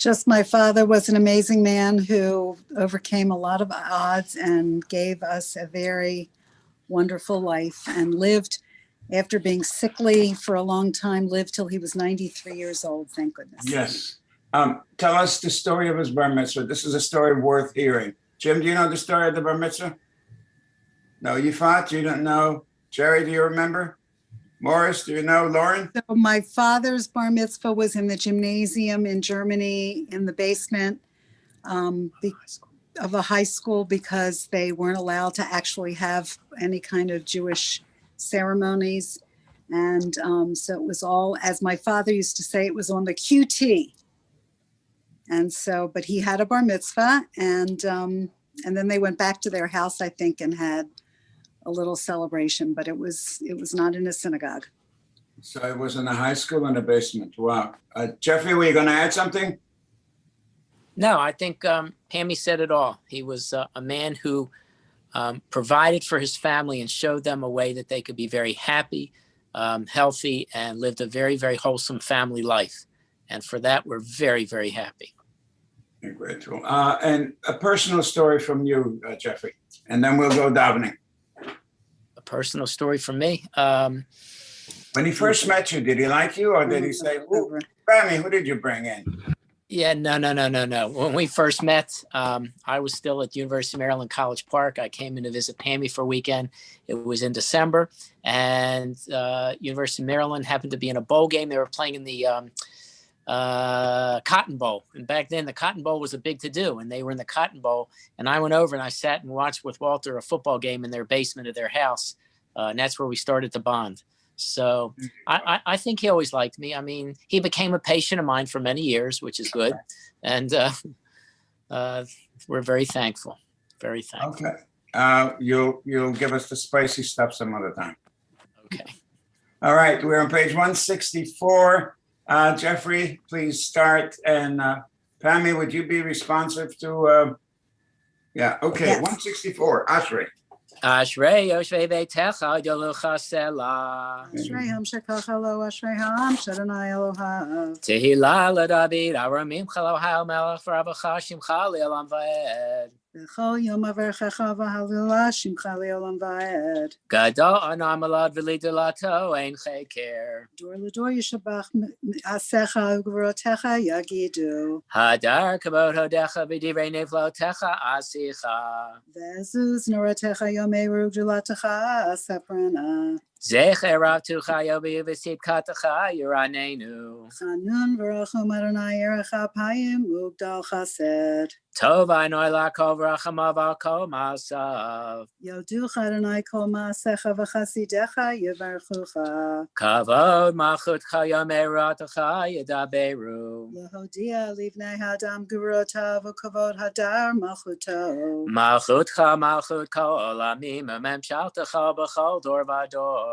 Just my father was an amazing man who overcame a lot of odds and gave us a very wonderful life and lived after being sickly for a long time, lived till he was 93 years old, thank goodness. Yes. Tell us the story of his bar mitzvah. This is a story worth hearing. Jim, do you know the story of the bar mitzvah? No, Yifat, you don't know. Jerry, do you remember? Morris, do you know? Lauren? So my father's bar mitzvah was in the gymnasium in Germany in the basement of a high school because they weren't allowed to actually have any kind of Jewish ceremonies. And so it was all, as my father used to say, it was on the QT. And so, but he had a bar mitzvah and then they went back to their house, I think, and had a little celebration, but it was not in a synagogue. So it was in a high school in the basement. Wow. Jeffrey, were you going to add something? No, I think Pammy said it all. He was a man who provided for his family and showed them a way that they could be very happy, healthy, and lived a very, very wholesome family life. And for that, we're very, very happy. Grateful. And a personal story from you, Jeffrey, and then we'll go davening. A personal story from me. When he first met you, did he like you, or did he say, Pammy, who did you bring in? Yeah, no. When we first met, I was still at University of Maryland, College Park. I came in to visit Pammy for a weekend. It was in December, and University of Maryland happened to be in a bowl game. They were playing in the Cotton Bowl. And back then, the Cotton Bowl was a big to-do, and they were in the Cotton Bowl. And I went over and I sat and watched with Walter a football game in their basement of their house. And that's where we started to bond. So I think he always liked me. I mean, he became a patient of mine for many years, which is good. And we're very thankful. Very thankful. Okay. You'll give us the spicy stuff some other time. Okay. All right. We're on page 164. Jeffrey, please start. And Pammy, would you be responsive to? Yeah. Okay. Yes. 164. Ashrei. Ashrei Yoshvei Beitecha Yolucha Selah. Ashrei Shekacha Lo Ashrei Ha'am Shadonai Elohav. Tehillah LaDavid Aramim Chaloha Melech Ravacha Shimcha Le'olam Va'ed. B'chol Yom Averchecha V'Halila Shimcha Le'olam Va'ed. Gadol Anam Alad V'Lidulato Ein Cheker. Dor L'dor Yishabach Asecha U'Gvorotecha Yagidu. Hadar Kabod Hodecha V'Divrei Neflotecha Asicha. Ve'ezuz Noratecha Yom Meru Gulatecha Asaprana. Zecher Rav Tucha Yobi V'Sid Katacha Yiranenu. Chanun V'Rachum Adonai Yerecha Payim Ugdal Chased. Tov Einoi Lakov Rachamav Al Kol Masav. Yoducha Adonai Kol Maasecha V'Chasidecha Yivarchucha. Kavod Malchutcha Yomerotecha Yedaberu. Lahodia Livnei Hadam Gurotav Ukavod Hadar Malchuto. Malchutcha Malchut Kol Olamim Memshaltecha B'Chol Dor Vador.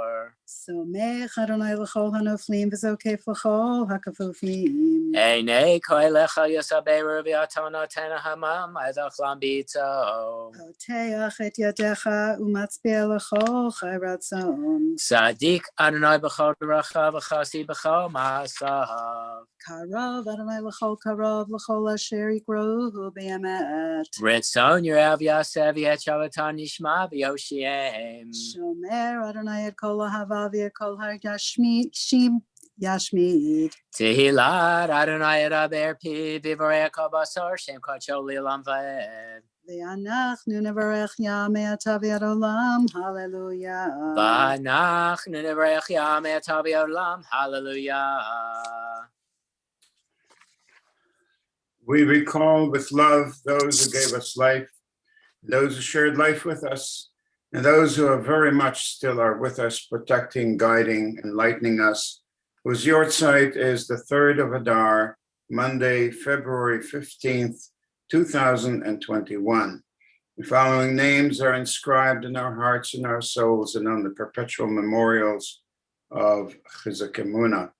Somech Adonai L'Chol Hanoflim V'Zokef L'Chol Hakafufim. Einei Koilecha Yosaberu V'Atonotena Hamam Edach Lambito. Poteach Et Yadecha Umatzpeh L'Chol Chai Ratzon. Sadik Adonai B'Chol Deracha V'Chasi B'Chol Maasav. Karov Adonai L'Chol Karov L'Chol Asher Yikrohu B'Emet. Ritzon Yerav Yasev Yet Shavatan Yishma V'Yoshiem. Shomer Adonai Et Kol Ahava V'Et Kol Har Yashmid. Tehillah Adonai Edaber Pi V'Vorei Kol Basar Shem Kachol Le'olam Va'ed. V'anachnu nevarech Yamei Ata V'Ad Olam. Hallelujah. V'anachnu nevarech Yamei Ata V'Ad Olam. Hallelujah. We recall with love those who gave us life, those who shared life with us, and those who are very much still are with us, protecting, guiding, enlightening us, whose yortzeit is the 3rd of Adar, Monday, February 15th, 2021. The following names are inscribed in our hearts and our souls and on the perpetual memorials of Chizuk Amuno.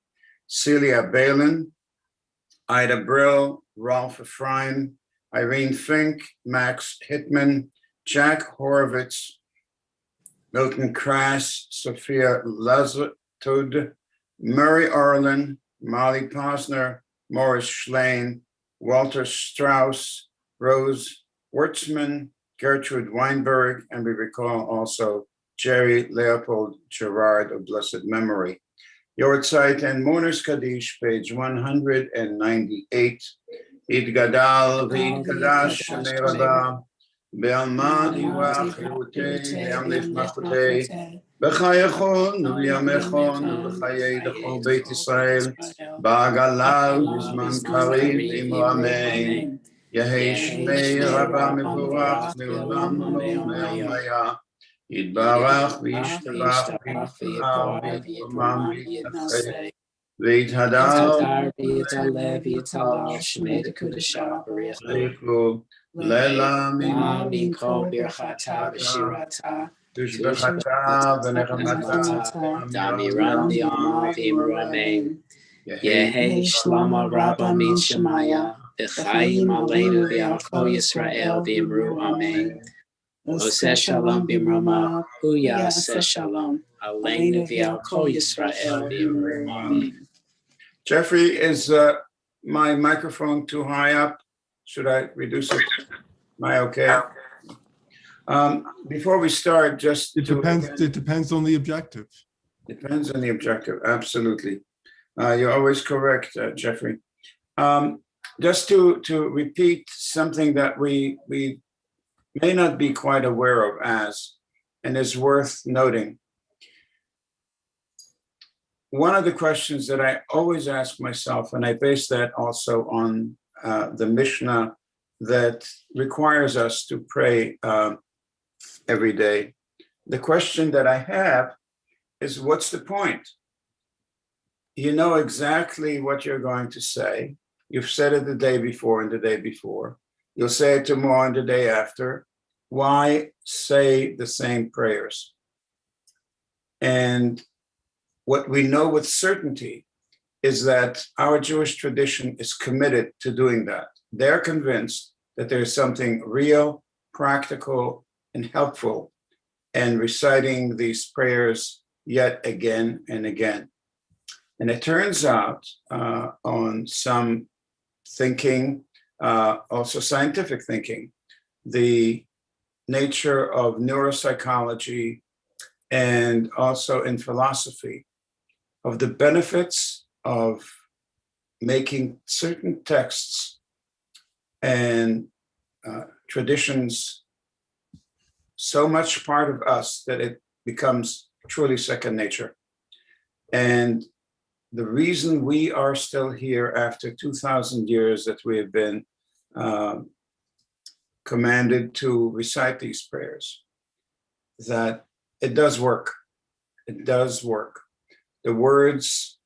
Celia Balin, Ida Brill, Rolf Ephraim, Irene Fink, Max Hittman, Jack Horowitz, Milton Crass, Sophia Lazartud, Murray Orlin, Molly Posner, Morris Schlein, Walter Strauss, Rose Wertzman, Gertrude Weinberg, and we recall also Jerry Leopold Gerard of blessed memory. Yortzeit and Mourners Kaddish, page 198. Itgadal v'itgadash Shemei Rabba, Be'alma diwa chirutei, Be'amlech machutei, B'chayachon u'yamechon u'b'chayei d'chol Beit Yisrael, Ba'agalav b'zman karev v'imru amen. Yehei Shmei Rabba mevorach le'olam ve'omaya. Yitbarach v'yishtabach v'yitpar v'yitromam v'yitnaseh. V'yithadar v'yitalev v'yitalal shmei dekudashah b'riach v'yikol le'la min kol birchata v'shirata tushbechata v'nechamata damiram v'yama v'imru amen. Yehi Yehi shlama rabba min shemaya v'chayim aleinu v'al kol Yisrael v'imru amen. Oseh shalom b'mroma uyaseh shalom aleinu v'al kol Yisrael v'imru amen. Jeffrey, is my microphone too high up? Should I reduce it? Am I okay? Before we start, just It depends on the objective. Depends on the objective, absolutely. You're always correct, Jeffrey. Just to repeat something that we may not be quite aware of and is worth noting. One of the questions that I always ask myself, and I base that also on the Mishnah that requires us to pray every day. The question that I have is, what's the point? You know exactly what you're going to say. You've said it the day before and the day before. You'll say it tomorrow and the day after. Why say the same prayers? And what we know with certainty is that our Jewish tradition is committed to doing that. They're convinced that there's something real, practical, and helpful in reciting these prayers yet again and again. And it turns out on some thinking, also scientific thinking, the nature of neuropsychology and also in philosophy, of the benefits of making certain texts and traditions so much part of us that it becomes truly second nature. And the reason we are still here after 2,000 years that we have been commanded to recite these prayers, that it does work. It does work. The words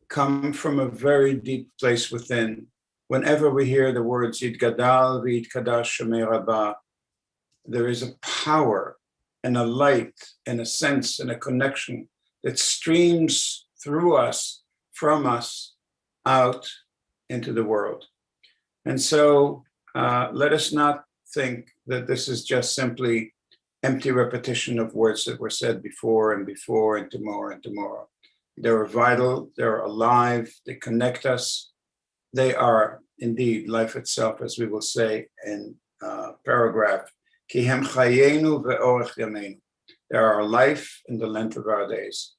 come from a very deep place within. Whenever we hear the words Yitgadal v'Yitkadash Shemei Rabba, there is a power and a light and a sense and a connection that streams through us, from us, out into the world. And so let us not think that this is just simply empty repetition of words that were said before and before and tomorrow and tomorrow. They're vital, they're alive, they connect us. They are indeed life itself, as we will say in paragraph, Ki hem chayenu ve'orech yameinu. They are our life and the length of our days.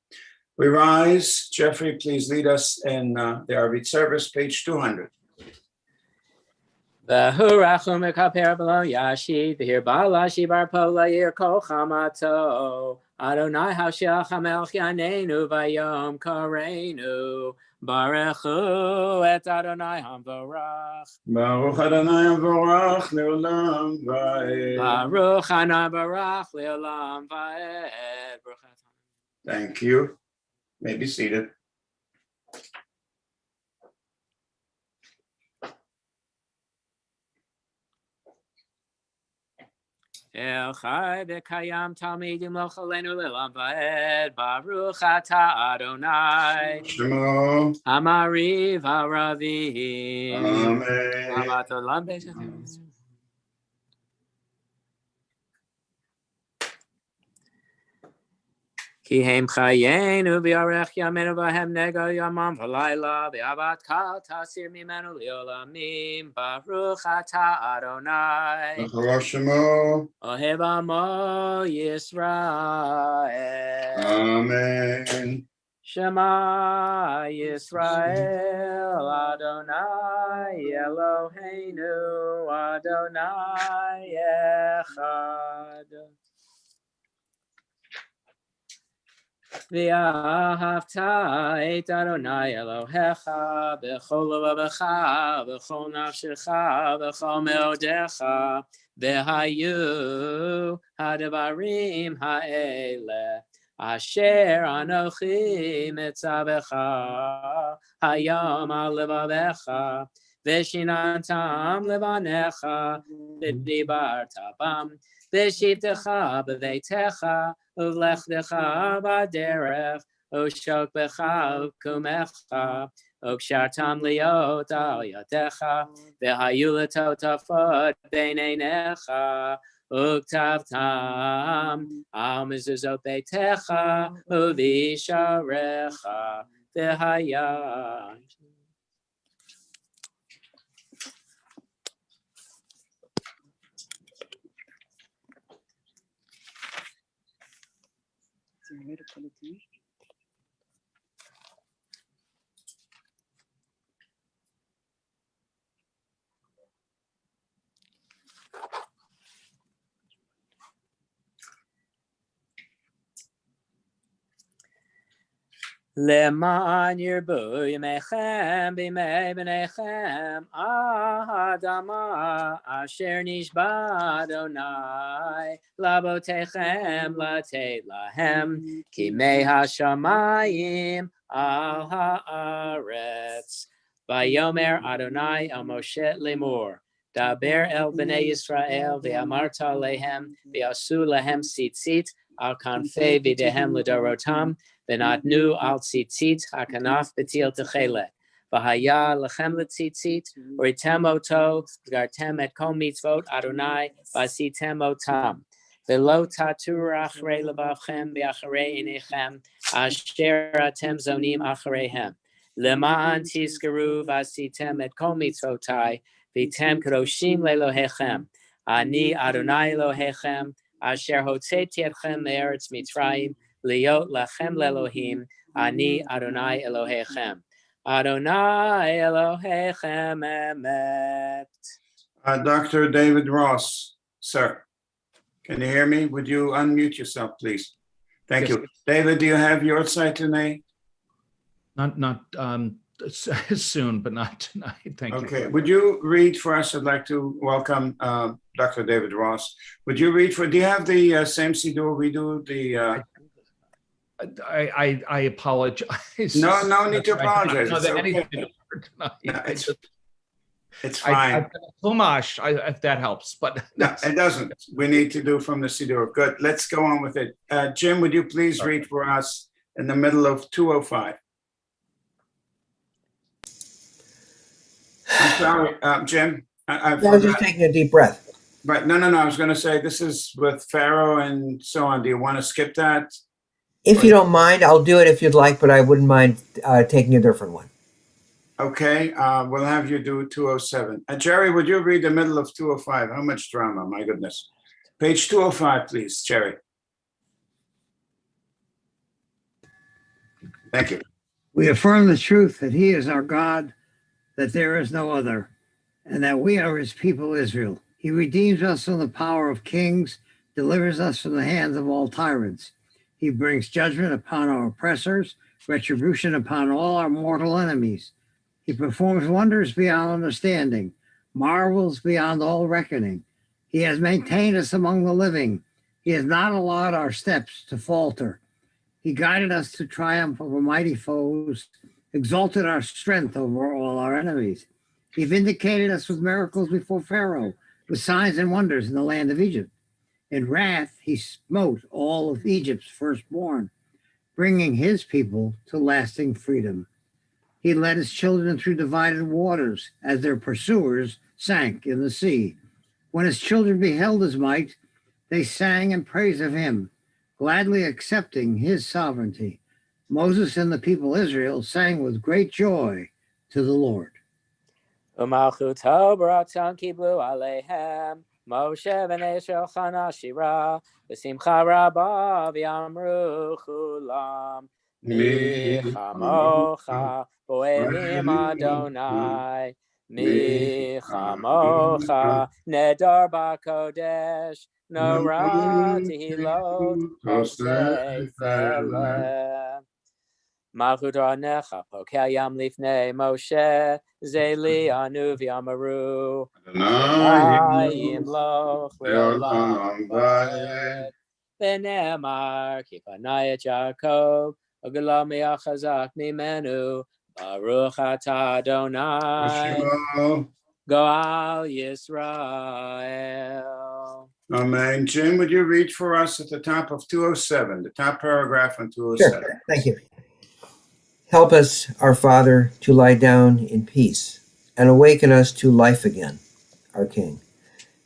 We rise. Jeffrey, please lead us in the Arvit service, page 200. V'hurachu mekaper b'lo yashi v'hir ba'lashi bar pola yir kol chamato Adonai hashach hamelch yanenu v'yom kareinu Baruchu et Adonai hamvorach Baruch Adonai hamvorach le'olam va'ed. Baruch Adonai barach le'olam va'ed. Thank you. May be seated. El Chai v'Kayam Talmidim Lochalenu Le'olam Va'ed Baruch Ata Adonai Shemo. Amariv Haravim Amen. Amat Olam Be'Shem. Ki hem chayenu v'yarech yamenu v'hem nego yamam v'layla v'avat kal tasir mimenu li'olamim baruch ata Adonai Shemo. ohev amo Yisrael. Amen. Shema Yisrael Adonai Eloheinu Adonai Echad. V'ahavta et Adonai Elohecha b'chol levavecha b'chol nafshecha b'chol meodecha v'hayu hadavarim ha'eleh Asher Anochi Mitzavecha Hayom Al Levavecha Veshinantam Levanecha V'dibartabam V'shivtecha B'veitecha Uvlechtecha B'derech Ushok Becha Uvkumecha Ukshartam Liot Al Yadecha V'hayu Letotafot B'neinecha Uktavtam al mezuzot beitecha uvisharecha v'haya. Leman yirbu yemechem b'mei b'nechem ahadama asher nishba Adonai labotechem latei lahem ki mei hashamayim al haaretz vayomer Adonai el Moshe lemor daber el b'nei Yisrael v'amarta lehem v'asu lehem tzitzit al kanfei v'dehem l'dorotam V'natnu al tzitzit hakanaf b'til techele. V'haya lechem letzitzit uritem oto v'gartem et kol mitzvot Adonai v'asitem otam. V'lo tatur achrei levavchem v'achrei inechem asher atem zonim achreihem. Leman tizkeru v'asitem et kol mitzvotai v'tem kadoshim lelohechem. Ani Adonai Elohechem asher hotzeti etchem me'eretz Mitzrayim Liot lachem lelohim, ani Adonai Elohechem. Adonai Elohechem emet. Dr. David Ross, sir, can you hear me? Would you unmute yourself, please? Thank you. David, do you have your side tonight? Not soon, but not tonight. Thank you. Okay. Would you read for us? I'd like to welcome Dr. David Ross. Would you read do you have the same siddur we do? I apologize. No need to apologize. No, It's okay. anything to do tonight. No, it's fine. Chumash, if that helps, but No, it doesn't. We need to do from the siddur. Good. Let's go on with it. Jim, would you please read for us in the middle of 205? I'm sorry, Jim. I was just taking a deep breath. Right. No. I was going to say this is with Pharaoh and so on. Do you want to skip that? If you don't mind, I'll do it if you'd like, but I wouldn't mind taking a different one. Okay. We'll have you do 207. Jerry, would you read the middle of 205? How much drama? My goodness. Page 205, please, Jerry. Thank you. We affirm the truth that he is our God, that there is no other, and that we are his people Israel. He redeems us from the power of kings, delivers us from the hands of all tyrants. He brings judgment upon our oppressors, retribution upon all our mortal enemies. He performs wonders beyond understanding, marvels beyond all reckoning. He has maintained us among the living. He has not allowed our steps to falter. He guided us to triumph over mighty foes, exalted our strength over all our enemies. He vindicated us with miracles before Pharaoh, with signs and wonders in the land of Egypt. In wrath, he smote all of Egypt's firstborn, bringing his people to lasting freedom. He led his children through divided waters as their pursuers sank in the sea. When his children beheld his might, they sang in praise of him. gladly accepting his sovereignty. Moses and the people Israel sang with great joy to the Lord. Umalchuto b'ratzon kiblu aleihem, Moshe v'nei Shulchan Shira, v'simcha rabba v'yamru chulam, mi chamocha po'elim Adonai, mi chamocha nedar b'kodesh, norah tehilot osei thelem. Malchut Anecha Pokel Yam Lifnei Moshe Zeli Anu V'Yamaru Adonai Yimloch Le'olam Va'ed V'Ne'emar Ki Panai Et Yaakov Ugelam Me'achazak Mimenu Baruch Atah Adonai Goal Yisrael. Amen. Jim, would you read for us at the top of 207, the top paragraph on 207? Sure. Thank you. Help us, our Father, to lie down in peace and awaken us to life again, our King.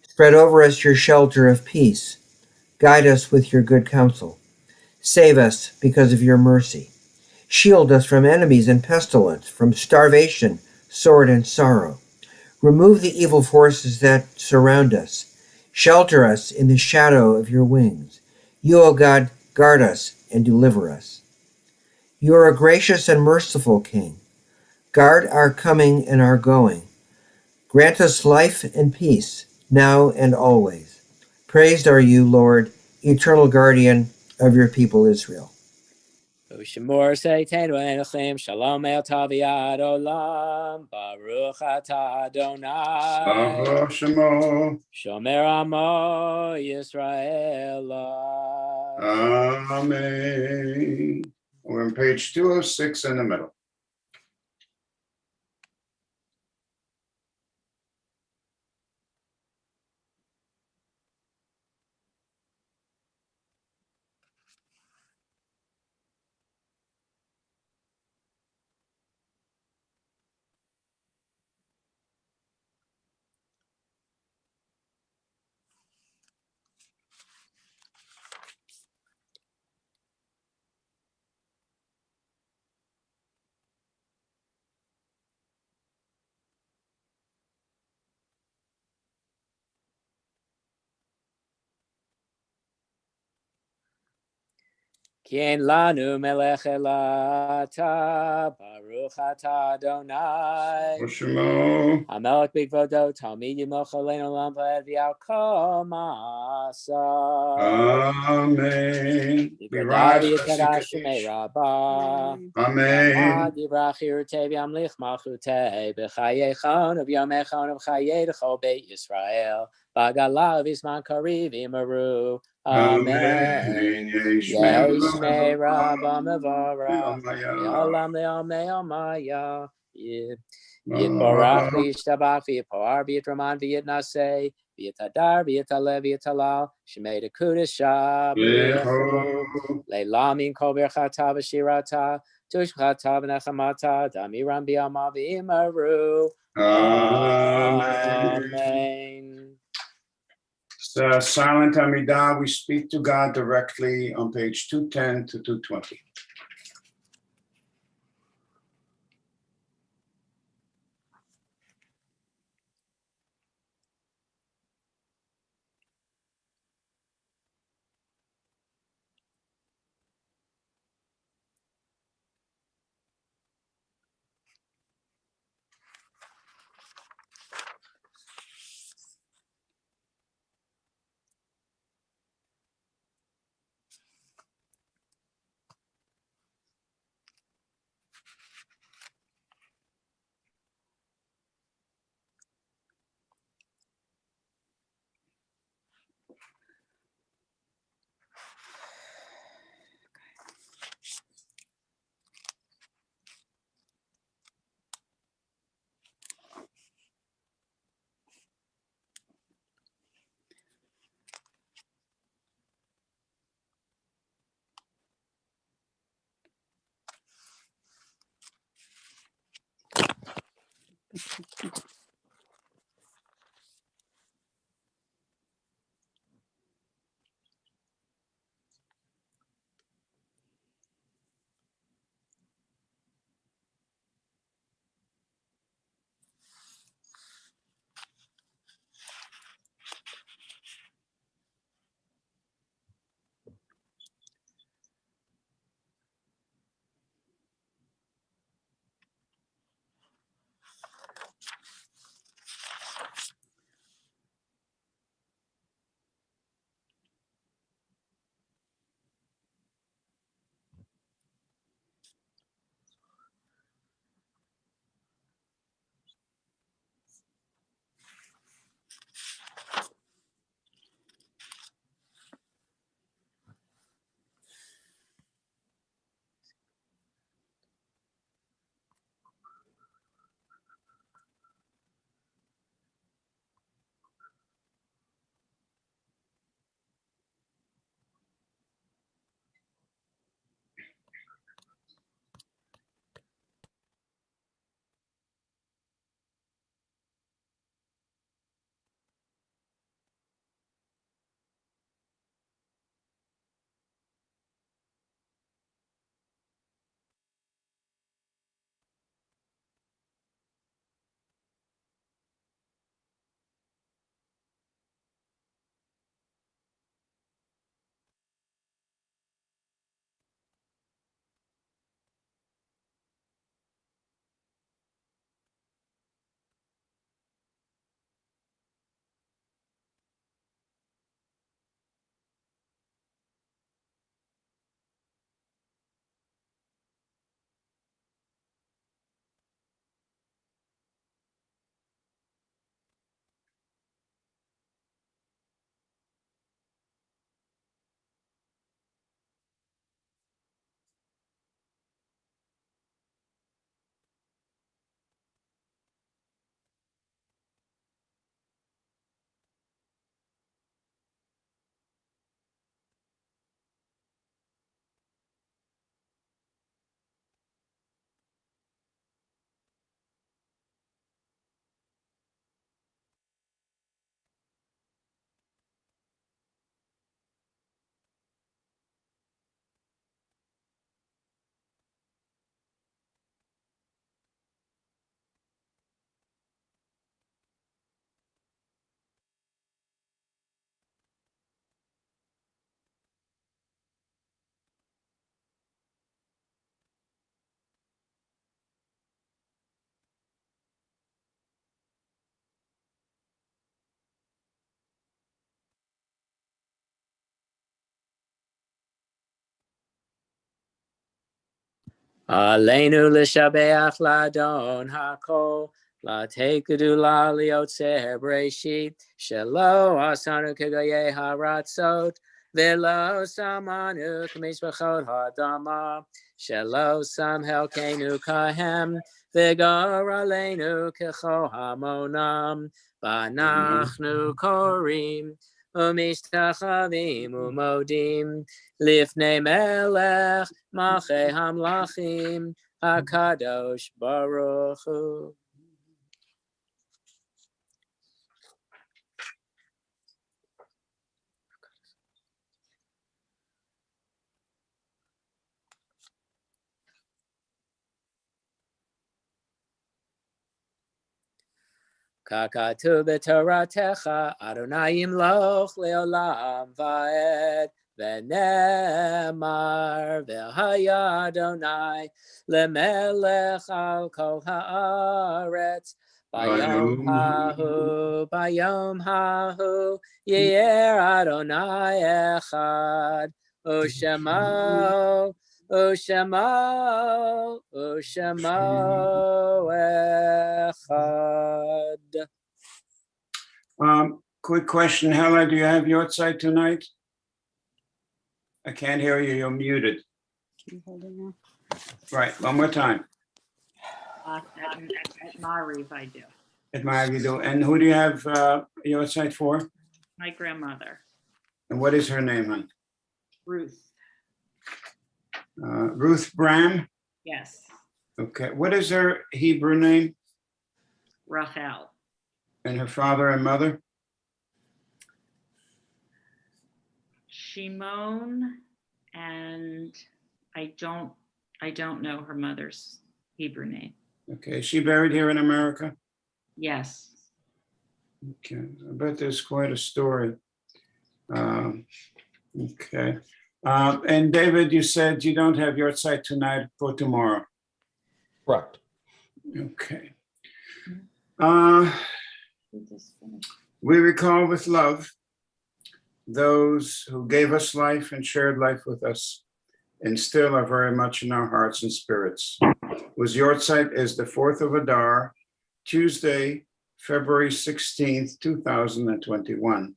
Spread over us your shelter of peace. Guide us with your good counsel. Save us because of your mercy. Shield us from enemies and pestilence, from starvation, sword, and sorrow. Remove the evil forces that surround us. Shelter us in the shadow of your wings. You, O God, guard us and deliver us. You are a gracious and merciful King. Guard our coming and our going. Grant us life and peace, now and always. Praised are you, Lord, eternal guardian of your people Israel. Ushmor Seitenu Enochem Shalom El Taviad Olam Baruch Atah Adonai Shemo. Shomer Amo Yisrael. Amen. We're on page 206 in the middle. Kien lanu melech elata Baruch Atah Adonai Shemo. Hamelech bigvodo Talmid Yimoch Aleinu Olam Va'ed V'Yalkol Ma'asa Amen. We Yikadai rise. V'Yikadash Shemei Rabbah Amen. Yamad Yivrach Yirutei V'Yamlich Malchutei B'Chayei of Yomei Chon of Chayei D'Chol Beit Yisrael B'Galav Yisman Kariv Yimaru Amen. Yeshmei Rabbah Mevorach Le'olam Le'omei Omaya Yitbarach V'Yishtabach V'Yipoar V'Yitraman V'Yitnaseh V'Yitadar V'Yitaleh V'Yitalal Shemei D'Kudish Shabrichu Le'lamin Kol Birchata V'Shirata Tushchata V'Nechamata Damiram B'Yama V'imaru Amen. Silent Amidah, we speak to God directly on page 210 to 220. Aleinu l'shabeach ladon hakol, latekedu la liotzer breshit, shelo asanu kegoye haratzot, velo samanu k'mishpachot hadama, shelo sam helkenu kahem, v'gor aleinu kecho hamonam, v'anachnu korim, u'mishtachavim u'modim, lifnei melech, Malchei Hamlachim HaKadosh Baruch Hu. Kakatu b'toratecha Adonai yimloch leolam va'ed. V'nemar v'haya Adonai lemelech al kol haaretz bayom hahu yer Adonai echad u'shemo echad. Quick question, Helen, do you have your side tonight? I can't hear you, you're muted. Can you hold it now? Right, one more time. At Mariv, I do. At Magido. And who do you have your side for? My grandmother, And what is her name, hon? Ruth. Ruth Bram? Yes, Okay, what is her Hebrew name? Rachel. And her father and mother? Shimon, and I don't know her mother's Hebrew name. Okay, is she buried here in America? Yes, Okay, I bet there's quite a story. Okay. And David, you said you don't have your site tonight for tomorrow. Correct. Okay. we just finished. We recall with love those who gave us life and shared life with us and still are very much in our hearts and spirits. Whose yahrzeit is the 4th of Adar, Tuesday, February 16th, 2021.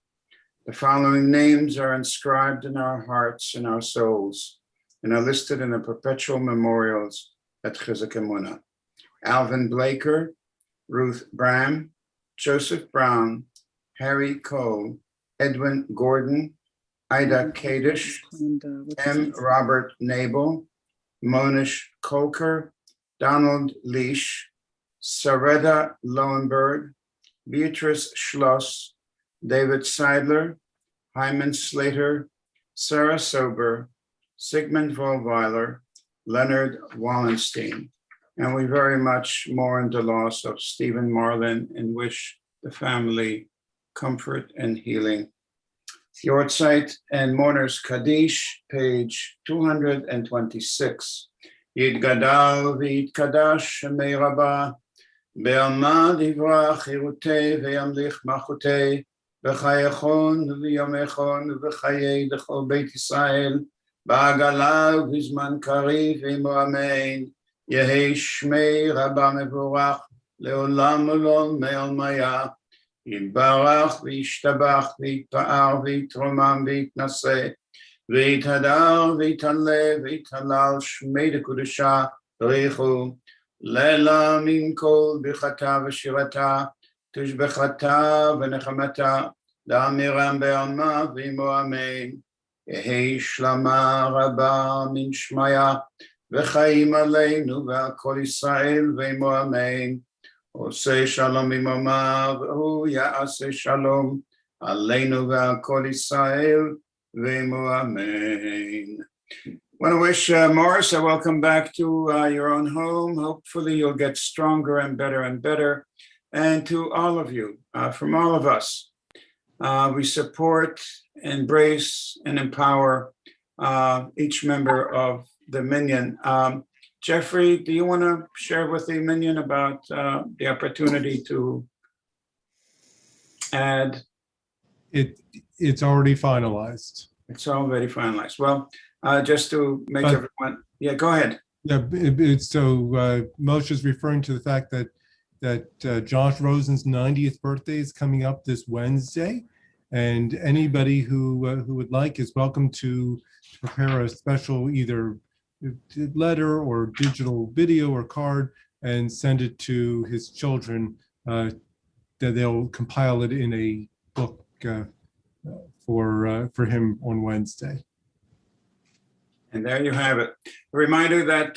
The following names are inscribed in our hearts and our souls and are listed in the perpetual memorials at Chizuk Amuno. Alvin Blaker, Ruth Bram, Joseph Brown, Harry Cole, Edwin Gordon, Ida Kadish, M. Robert Nabel, Monish Kolker, Donald Leash, Sareda Lowenberg, Beatrice Schloss, David Seidler, Hyman Slater, Sarah Sober, Sigmund Vollweiler, Leonard Wallenstein. And we very much mourn the loss of Stephen Marlin and wish the family comfort and healing. Yahrzeit and Mourners Kaddish, page 226. Yitgadal v'yitkadash Shemei Rabbah, be'amad yivrach chirutei ve'yamlich malchutei, v'chayechon v'yomechon v'chayei l'chol Beit Yisrael, ba'agala v'zman kariv v'imo amen. Yehi Shmei Rabbah mevorach le'olam olol me'ol maya. יתברך וישתבח ויתפאר ויתרומם ויתנשא ויתהדר ויתעלה ויתהלל שמי דקודשה בריחו לילה מן כל ברכתה ושירתה תשבחתה ונחמתה לאמירם בעלמה ועמו אמן. יהי שלמה רבה מן שמיה וחיים עלינו ועל כל ישראל ועמו אמן. עושה שלום עממה והוא יעשה שלום עלינו ועל כל ישראל ועמו אמן. I want to wish Morris a welcome back to your own home. Hopefully you'll get stronger and better. And to all of you, from all of us, we support, embrace, and empower each member of the Minyan. Jeffrey, do you want to share with the Minyan about the opportunity to add? It's already finalized. It's already finalized. Well, just to make everyone, yeah, go ahead. Yeah, Moshe's referring to the fact that Josh Rosen's 90th birthday is coming up this Wednesday, and anybody who would like is welcome to prepare a special either letter or digital video or card and send it to his children. That they'll compile it in a book for him on Wednesday. And there you have it. A reminder that